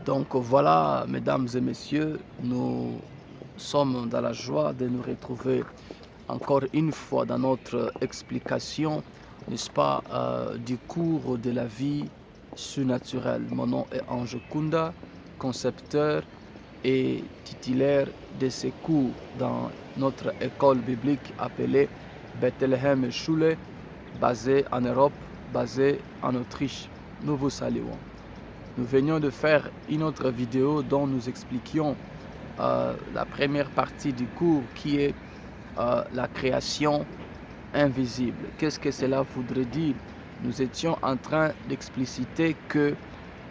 Donc voilà, mesdames et messieurs, nous sommes dans la joie de nous retrouver encore une fois dans notre explication, n'est-ce pas, du cours de la vie surnaturelle. Mon nom est Ange Kunda, concepteur et titulaire de ces cours dans notre école biblique appelée Bethlehem Schule, basée en Europe, basée en Autriche. Nous vous saluons. Nous venions de faire une autre vidéo dont nous expliquions la première partie du cours qui est la création invisible. Qu'est-ce que cela voudrait dire? Nous étions en train d'expliciter que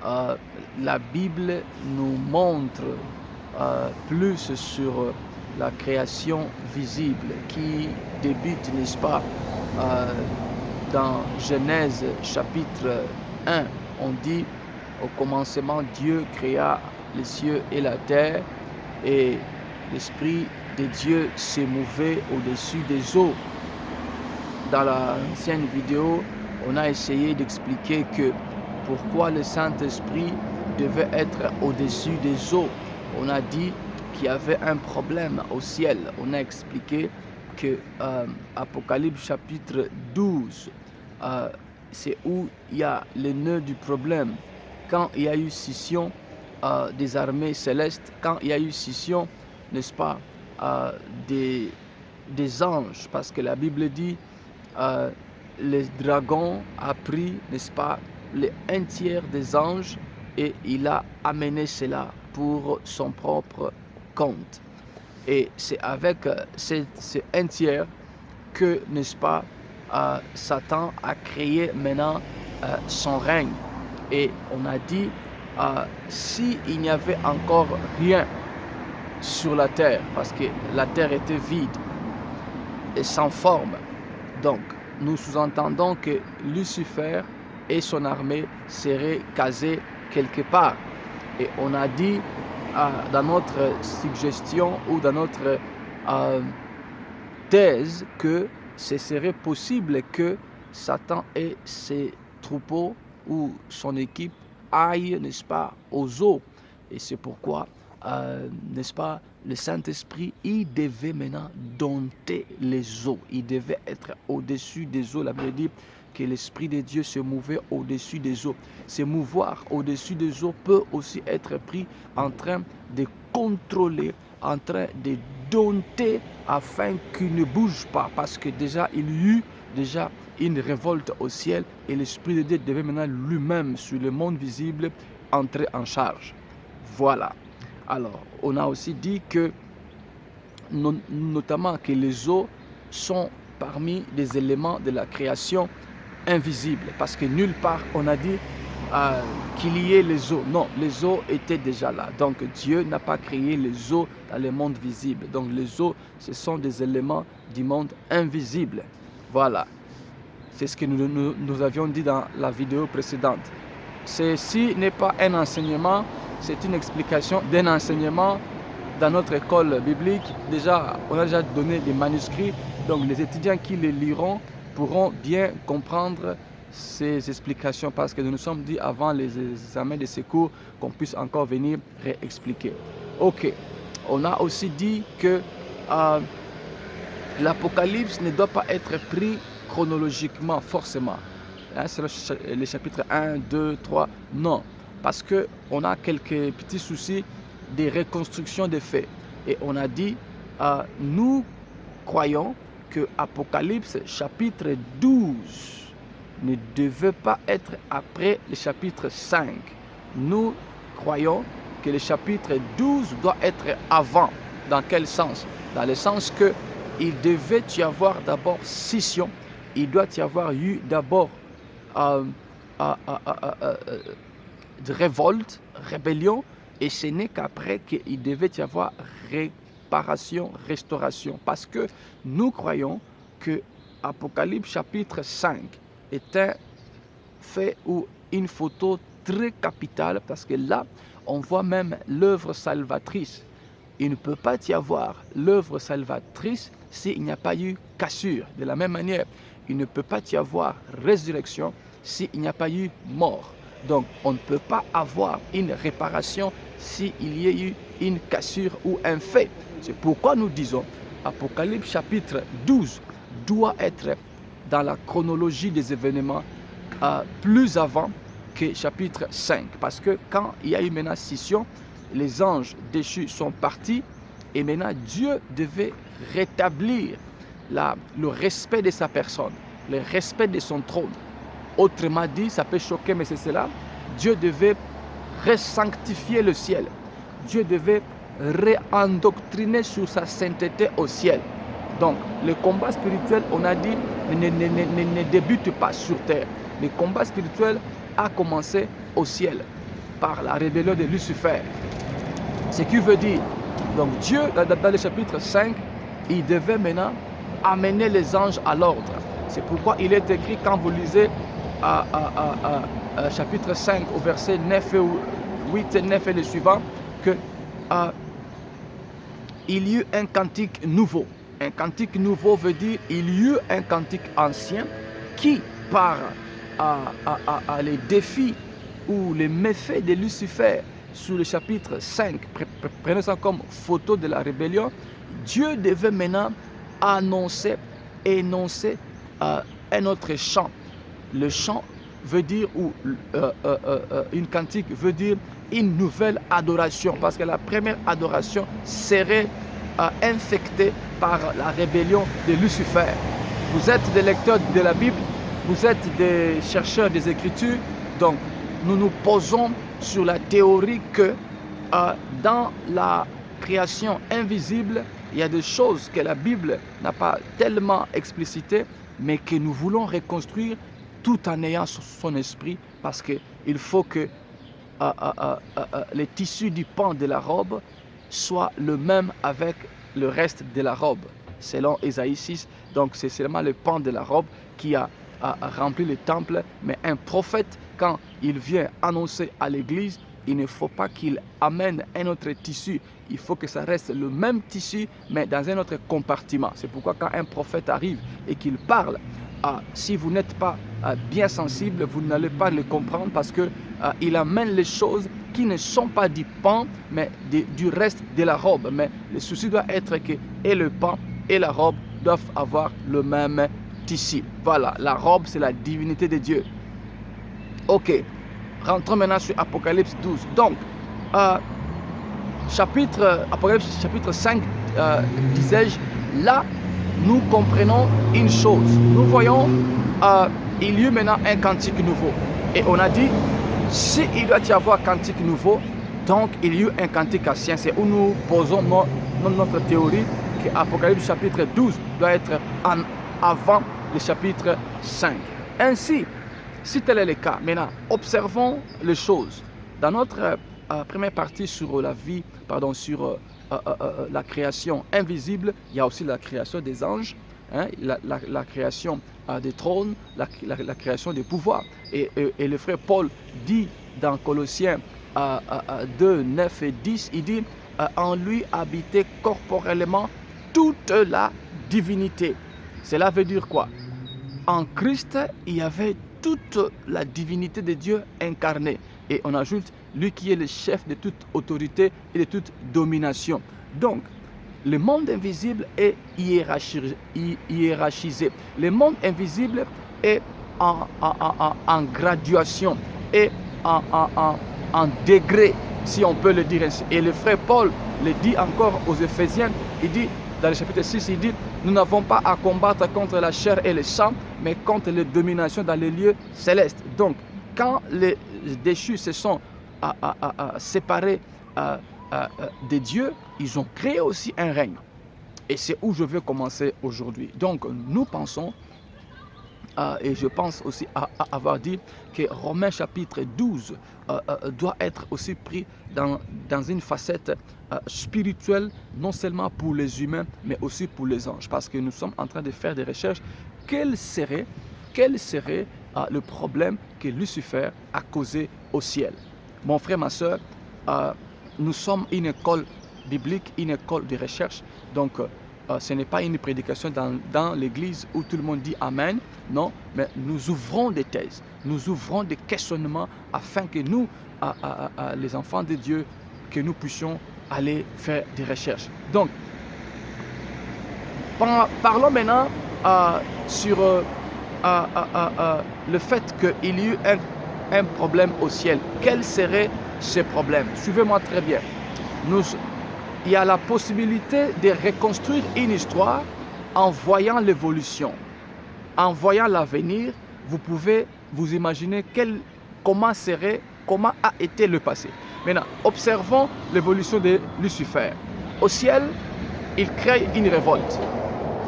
la Bible nous montre plus sur la création visible qui débute, n'est-ce pas, dans Genèse chapitre 1. On dit: au commencement, Dieu créa les cieux et la terre, et l'Esprit de Dieu se mouvait au-dessus des eaux. Dans l'ancienne vidéo, on a essayé d'expliquer que pourquoi le Saint-Esprit devait être au-dessus des eaux. On a dit qu'il y avait un problème au ciel. On a expliqué que Apocalypse chapitre 12, c'est où il y a le nœud du problème. Quand il y a eu scission des armées célestes, quand il y a eu scission, n'est-ce pas, des anges, parce que la Bible dit le dragon a pris, n'est-ce pas, un tiers des anges et il a amené cela pour son propre compte. Et c'est avec ce un tiers que, n'est-ce pas, Satan a créé maintenant son règne. Et on a dit, s'il n'y avait encore rien sur la terre, parce que la terre était vide et sans forme, donc nous sous-entendons que Lucifer et son armée seraient casés quelque part. Et on a dit dans notre suggestion ou dans notre thèse que ce serait possible que Satan et ses troupeaux ou son équipe aille, n'est-ce pas, aux eaux. Et c'est pourquoi, n'est-ce pas, le Saint-Esprit, il devait maintenant dompter les eaux. Il devait être au-dessus des eaux. La Bible dit que l'Esprit de Dieu se mouvait au-dessus des eaux. Se mouvoir au-dessus des eaux peut aussi être pris en train de contrôler, en train de dompter afin qu'il ne bouge pas. Parce que déjà, il y eut déjà une révolte au ciel et l'Esprit de Dieu devait maintenant lui-même sur le monde visible entrer en charge. Voilà. Alors, on a aussi dit que notamment que les eaux sont parmi les éléments de la création invisible, parce que nulle part on a dit qu'il y ait les eaux. Non, les eaux étaient déjà là. Donc Dieu n'a pas créé les eaux dans le monde visible. Donc les eaux, ce sont des éléments du monde invisible. Voilà. C'est ce que nous avions dit dans la vidéo précédente. Ceci n'est pas un enseignement, c'est une explication d'un enseignement dans notre école biblique. Déjà, on a déjà donné des manuscrits, donc les étudiants qui les liront pourront bien comprendre ces explications, parce que nous nous sommes dit avant les examens de ces cours qu'on puisse encore venir réexpliquer. Ok, on a aussi dit que l'Apocalypse ne doit pas être pris chronologiquement, forcément. C'est le chapitre 1, 2, 3. Non, parce qu'on a quelques petits soucis de reconstruction des faits. Et on a dit, nous croyons que Apocalypse chapitre 12 ne devait pas être après le chapitre 5. Nous croyons que le chapitre 12 doit être avant. Dans quel sens? Dans le sens que il devait y avoir d'abord scission. Il doit y avoir eu d'abord de révolte, rébellion, et ce n'est qu'après qu'il devait y avoir réparation, restauration. Parce que nous croyons que Apocalypse chapitre 5 est un fait ou une photo très capitale, parce que là, on voit même l'œuvre salvatrice. Il ne peut pas y avoir l'œuvre salvatrice s'il n'y a pas eu cassure. De la même manière, il ne peut pas y avoir résurrection s'il n'y a pas eu mort. Donc, on ne peut pas avoir une réparation s'il y a eu une cassure ou un fait. C'est pourquoi nous disons, Apocalypse chapitre 12 doit être dans la chronologie des événements plus avant que chapitre 5. Parce que quand il y a eu maintenant scission, les anges déchus sont partis et maintenant Dieu devait rétablir le respect de sa personne, le respect de son trône. Autrement dit, ça peut choquer, mais c'est cela. Dieu devait resanctifier le ciel. Dieu devait réendoctriner sur sa sainteté au ciel. Donc, le combat spirituel, on a dit, ne débute pas sur terre. Le combat spirituel a commencé au ciel par la rébellion de Lucifer. Ce qui veut dire, donc Dieu, dans le chapitre 5, il devait maintenant amener les anges à l'ordre. C'est pourquoi il est écrit, quand vous lisez chapitre 5 au verset 9 et 8 et 9 et le suivant, que il y eut un cantique nouveau. Un cantique nouveau veut dire il y eut un cantique ancien qui, par les défis ou les méfaits de Lucifer sous le chapitre 5, prenez ça comme photo de la rébellion, Dieu devait maintenant énoncer un autre chant. Le chant veut dire, ou une cantique veut dire une nouvelle adoration, parce que la première adoration serait infectée par la rébellion de Lucifer. Vous êtes des lecteurs de la Bible, vous êtes des chercheurs des Écritures, donc nous nous posons sur la théorie que dans la création invisible, il y a des choses que la Bible n'a pas tellement explicitées, mais que nous voulons reconstruire tout en ayant son esprit, parce qu'il faut que les tissus du pan de la robe soient le même avec le reste de la robe, selon Ésaïe 6. Donc c'est seulement le pan de la robe qui a rempli le temple, mais un prophète, quand il vient annoncer à l'église, il ne faut pas qu'il amène un autre tissu, il faut que ça reste le même tissu, mais dans un autre compartiment. C'est pourquoi quand un prophète arrive et qu'il parle, si vous n'êtes pas bien sensible, vous n'allez pas le comprendre, parce qu'il amène les choses qui ne sont pas du pan, mais du reste de la robe. Mais le souci doit être que et le pan et la robe doivent avoir le même tissu. Voilà, la robe, c'est la divinité de Dieu. Ok, rentrons maintenant sur Apocalypse 12. Donc, Apocalypse chapitre 5, disais-je, là, nous comprenons une chose. Nous voyons, il y a maintenant un cantique nouveau. Et on a dit, s'il doit y avoir un cantique nouveau, donc il y a eu un cantique ancien. C'est où nous posons notre théorie que Apocalypse chapitre 12 doit être avant le chapitre 5. Ainsi, si tel est le cas, maintenant, observons les choses. Dans notre première partie sur sur la création invisible, il y a aussi la création des anges, hein, la création des trônes, la création des pouvoirs. Et le frère Paul dit dans Colossiens 2, 9 et 10, il dit en lui habitait corporellement toute la divinité. Cela veut dire quoi? En Christ, il y avait toute la divinité de Dieu incarnée. Et on ajoute, lui qui est le chef de toute autorité et de toute domination. Donc, le monde invisible est hiérarchisé. Le monde invisible est en graduation et en degré, si on peut le dire ainsi. Et le frère Paul le dit encore aux Éphésiens, il dit, dans le chapitre 6, il dit, nous n'avons pas à combattre contre la chair et le sang, mais contre les dominations dans les lieux célestes. Donc, quand les déchus se sont séparés de Dieu, ils ont créé aussi un règne. Et c'est où je veux commencer aujourd'hui. Donc, nous pensons, et je pense aussi avoir dit que Romains chapitre 12 doit être aussi pris dans une facette spirituelle, non seulement pour les humains, mais aussi pour les anges. Parce que nous sommes en train de faire des recherches. Quel serait le problème que Lucifer a causé au ciel? Mon frère, ma soeur, nous sommes une école biblique, une école de recherche. Donc, ce n'est pas une prédication dans l'église où tout le monde dit Amen. Non, mais nous ouvrons des thèses. nous ouvrons des questionnements afin que nous, les enfants de Dieu, que nous puissions aller faire des recherches. Donc, parlons maintenant sur le fait qu'il y eut un problème au ciel. Quel serait ce problème? Suivez-moi très bien. Il y a la possibilité de reconstruire une histoire en voyant l'évolution, en voyant l'avenir. Vous pouvez vous imaginer comment a été le passé. Maintenant, observons l'évolution de Lucifer. Au ciel, il crée une révolte.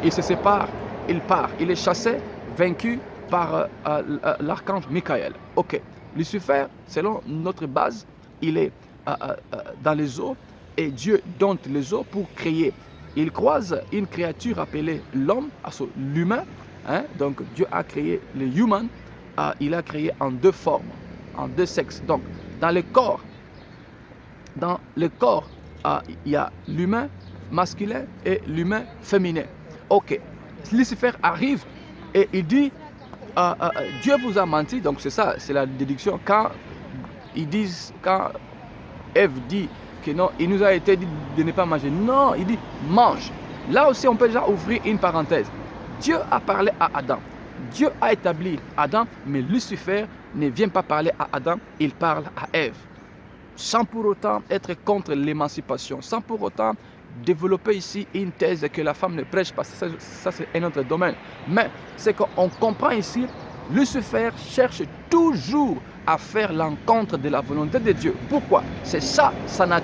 Il se sépare, il part, il est chassé, vaincu par l'archange Michael. Ok, Lucifer, selon notre base, il est dans les eaux et Dieu dompte les eaux pour créer. Il croise une créature appelée l'homme, l'humain. Donc Dieu a créé le human, il a créé en deux formes, en deux sexes. Donc dans le corps, il y a l'humain masculin et l'humain féminin. Ok, Lucifer arrive et il dit Dieu vous a menti. Donc c'est ça, c'est la déduction. Quand Ève dit que non, il nous a été dit de ne pas manger. Non, il dit mange. Là aussi, on peut déjà ouvrir une parenthèse. Dieu a parlé à Adam. Dieu a établi Adam, mais Lucifer ne vient pas parler à Adam, il parle à Ève. Sans pour autant être contre l'émancipation, sans pour autant développer ici une thèse que la femme ne prêche pas. Ça c'est un autre domaine. Mais c'est qu'on comprend ici, Lucifer cherche toujours à faire l'encontre de la volonté de Dieu. Pourquoi? C'est ça sa nature.